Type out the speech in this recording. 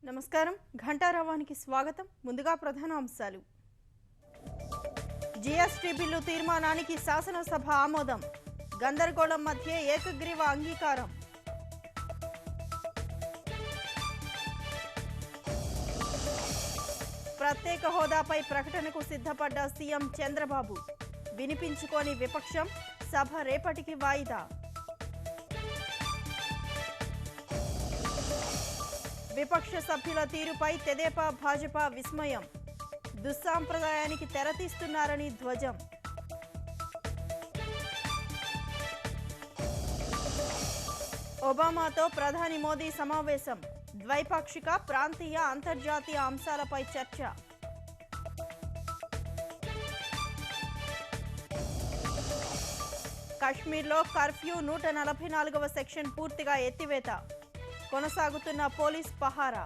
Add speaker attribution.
Speaker 1: నమస్కారం ఘంటారావానికి స్వాగతం. ముందుగా ప్రధాన అంశాలు. జీఎస్టీ బిల్లు తీర్మానానికి శాసనసభ ఆమోదం. గందరగోళం మధ్య ఏకగ్రీవ అంగీకారం. ప్రత్యేక హోదాపై ప్రకటనకు సిద్ధపడ్డ సీఎం చంద్రబాబు. వినిపించుకోని విపక్షం, సభ రేపటికి వాయిదా. విపక్ష సభ్యుల తీరుపై తెదేపా భాజపా విస్మయం. దుస్సాంప్రదాయానికి తెరతీస్తున్నారని ధ్వజం. ఒబామాతో ప్రధాని మోదీ సమావేశం. ద్వైపాక్షిక, ప్రాంతీయ, అంతర్జాతీయ అంశాలపై చర్చ. కశ్మీర్లో కర్ఫ్యూ 144వ సెక్షన్ పూర్తిగా ఎత్తివేత. కొనసాగుతున్న పోలీస్ పహారా.